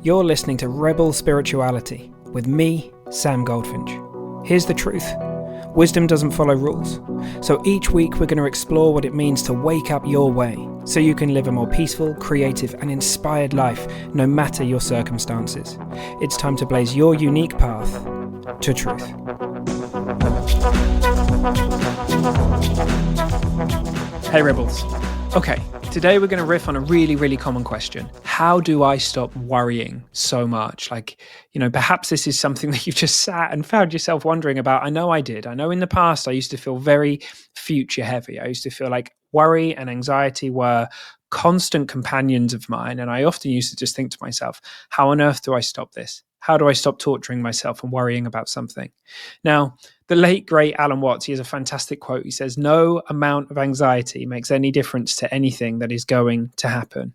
You're listening to Rebel Spirituality with me, Sam Goldfinch. Here's the truth. Wisdom doesn't follow rules. So each week we're going to explore what it means to wake up your way so you can live a more peaceful, creative and inspired life no matter your circumstances. It's time to blaze your unique path to truth. Hey Rebels. Okay, today we're going to riff on a really common question. How do I stop worrying so much? Perhaps this is something that you've just sat and found yourself wondering about. I know I did. I know in the past I used to feel very future heavy. I used to feel like worry and anxiety were constant companions of mine. And I often used to just think to myself, how on earth do I stop this? How do I stop torturing myself and worrying about something? Now, the late, great Alan Watts, he has a fantastic quote. He says, no amount of anxiety makes any difference to anything that is going to happen.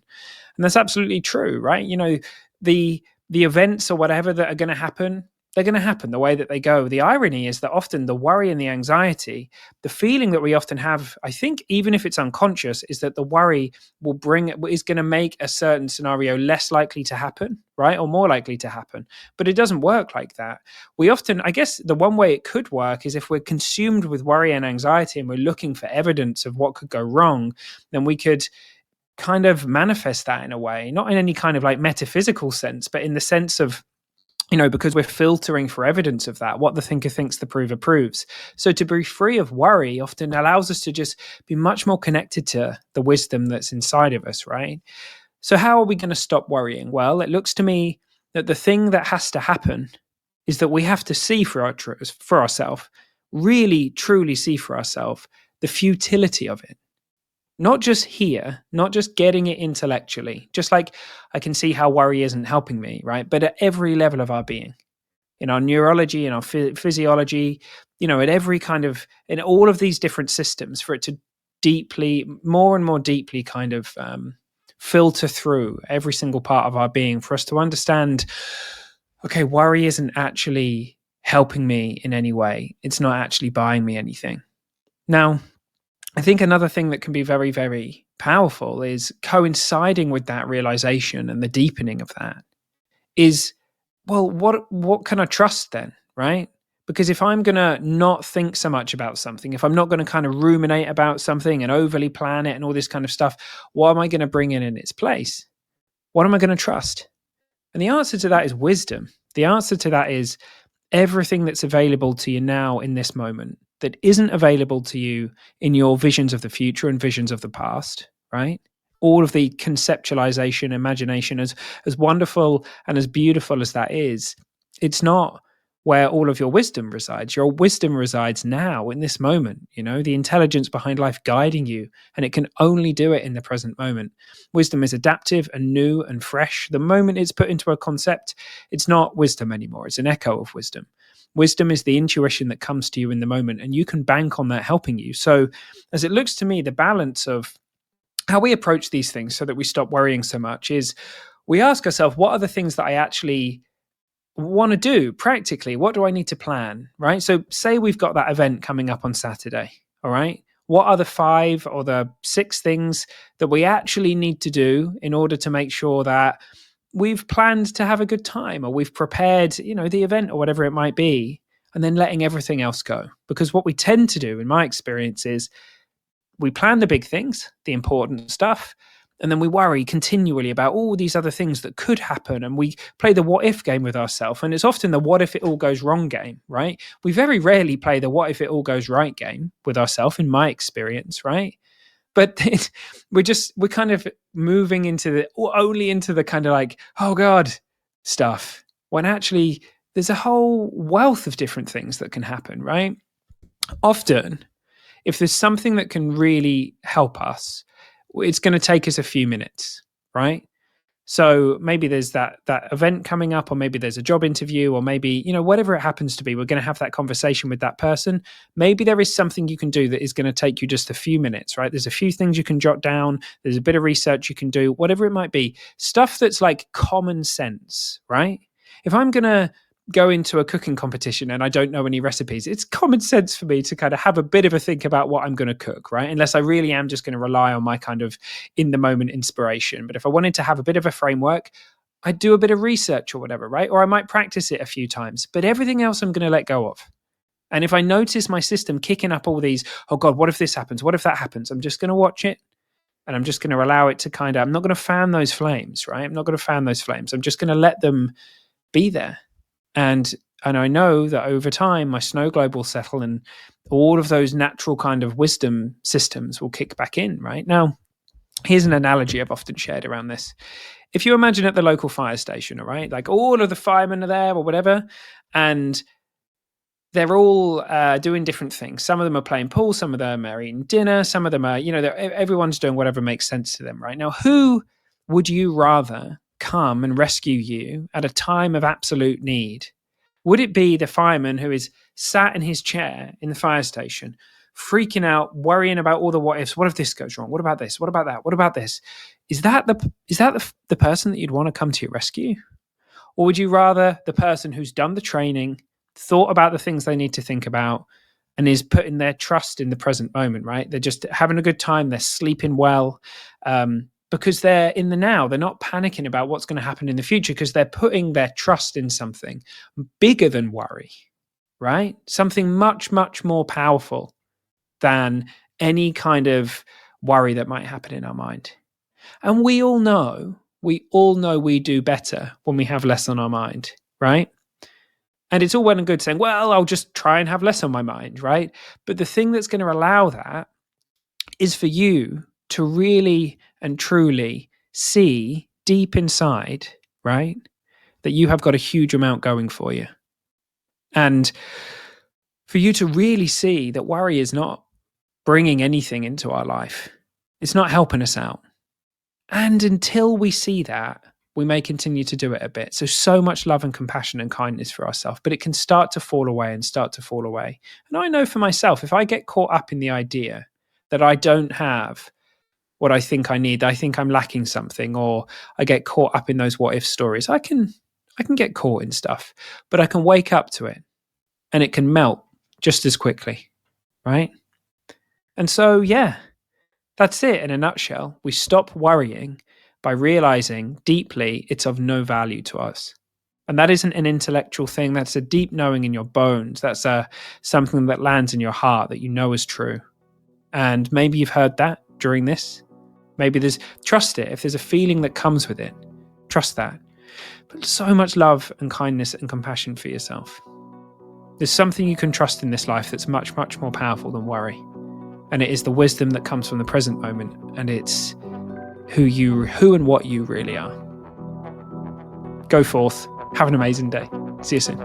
And that's absolutely true, right? The events or whatever that are going to happen, they're going to happen the way that they go. The irony is that often the worry and the anxiety, the feeling that we often have, I think, even if it's unconscious, is that the worry is going to make a certain scenario less likely to happen, right? Or more likely to happen. But it doesn't work like that. We often, I guess the one way it could work is if we're consumed with worry and anxiety and we're looking for evidence of what could go wrong, then we could kind of manifest that in a way, not in any kind of like metaphysical sense, but in the sense of, because we're filtering for evidence of that, what the thinker thinks the prover proves. So to be free of worry often allows us to just be much more connected to the wisdom that's inside of us, right? So how are we going to stop worrying? Well, it looks to me that the thing that has to happen is that we have to see for ourselves, really, truly see for ourselves the futility of it. Not just here, not just getting it intellectually, just like I can see how worry isn't helping me, right? But at every level of our being, in our neurology, in our physiology, at every kind of, in all of these different systems, for it to more and more deeply kind of filter through every single part of our being, for us to understand, okay, worry isn't actually helping me in any way. It's not actually buying me anything. Now, I think another thing that can be very, very powerful is coinciding with that realization and the deepening of that is, well, what can I trust then, right? Because if I'm going to not think so much about something, if I'm not going to kind of ruminate about something and overly plan it and all this kind of stuff, what am I going to bring in its place? What am I going to trust? And the answer to that is wisdom. The answer to that is everything that's available to you now in this moment that isn't available to you in your visions of the future and visions of the past, right? All of the conceptualization, imagination, as wonderful and as beautiful as that is, it's not where all of your wisdom resides. Your wisdom resides now in this moment, the intelligence behind life guiding you, and it can only do it in the present moment. Wisdom is adaptive and new and fresh. The moment it's put into a concept, it's not wisdom anymore. It's an echo of wisdom. Wisdom is the intuition that comes to you in the moment, and you can bank on that helping you. So as it looks to me, the balance of how we approach these things so that we stop worrying so much is we ask ourselves, what are the things that I actually want to do practically? What do I need to plan, right? So say we've got that event coming up on Saturday, all right? What are the 5 or the 6 things that we actually need to do in order to make sure that we've planned to have a good time, or we've prepared, the event or whatever it might be, and then letting everything else go? Because what we tend to do, in my experience, is we plan the big things, the important stuff, and then we worry continually about all these other things that could happen. And we play the what if game with ourselves. And it's often the what if it all goes wrong game, right? We very rarely play the what if it all goes right game with ourselves, in my experience, right? But we're kind of moving into the kind of like, oh God, stuff, when actually there's a whole wealth of different things that can happen, right? Often, if there's something that can really help us, it's going to take us a few minutes, right? So maybe there's that event coming up, or maybe there's a job interview, or maybe, whatever it happens to be, we're going to have that conversation with that person. Maybe there is something you can do that is going to take you just a few minutes, right? There's a few things you can jot down. There's a bit of research you can do, whatever it might be. Stuff that's like common sense, right? If I'm going to go into a cooking competition and I don't know any recipes, it's common sense for me to kind of have a bit of a think about what I'm going to cook, right? Unless I really am just going to rely on my kind of in the moment inspiration. But if I wanted to have a bit of a framework, I'd do a bit of research or whatever, right? Or I might practice it a few times, but everything else I'm going to let go of. And if I notice my system kicking up all these, oh God, what if this happens? What if that happens? I'm just going to watch it, and I'm just going to allow it to I'm not going to fan those flames, right? I'm not going to fan those flames. I'm just going to let them be there. And I know that over time, my snow globe will settle and all of those natural kind of wisdom systems will kick back in, right? Now, here's an analogy I've often shared around this. If you imagine at the local fire station, all right, like all of the firemen are there or whatever, and they're all doing different things. Some of them are playing pool, some of them are eating dinner, some of them are, everyone's doing whatever makes sense to them, right? Now, who would you rather come and rescue you at a time of absolute need? Would it be the fireman who is sat in his chair in the fire station, freaking out, worrying about all the what ifs? What if this goes wrong? What about this? What about that? What about this? Is that the person that you'd want to come to your rescue? Or would you rather the person who's done the training, thought about the things they need to think about, and is putting their trust in the present moment, right? They're just having a good time. They're sleeping well because they're in the now. They're not panicking about what's going to happen in the future because they're putting their trust in something bigger than worry, right? Something much, much more powerful than any kind of worry that might happen in our mind. And we all know we do better when we have less on our mind, right? And it's all well and good saying, well, I'll just try and have less on my mind, right? But the thing that's going to allow that is for you to really and truly see deep inside, right, that you have got a huge amount going for you. And for you to really see that worry is not bringing anything into our life. It's not helping us out. And until we see that, we may continue to do it a bit. So much love and compassion and kindness for ourselves, but it can start to fall away and start to fall away. And I know for myself, if I get caught up in the idea that I don't have what I think I need, I think I'm lacking something, or I get caught up in those what if stories, I can get caught in stuff, but I can wake up to it and it can melt just as quickly, right? And so, yeah, that's it in a nutshell. We stop worrying by realizing deeply it's of no value to us. And that isn't an intellectual thing. That's a deep knowing in your bones. That's something that lands in your heart that you know is true. And maybe you've heard that during this. Maybe trust it. If there's a feeling that comes with it, trust that. But so much love and kindness and compassion for yourself. There's something you can trust in this life that's much, much more powerful than worry. And it is the wisdom that comes from the present moment. And it's who and what you really are. Go forth. Have an amazing day. See you soon.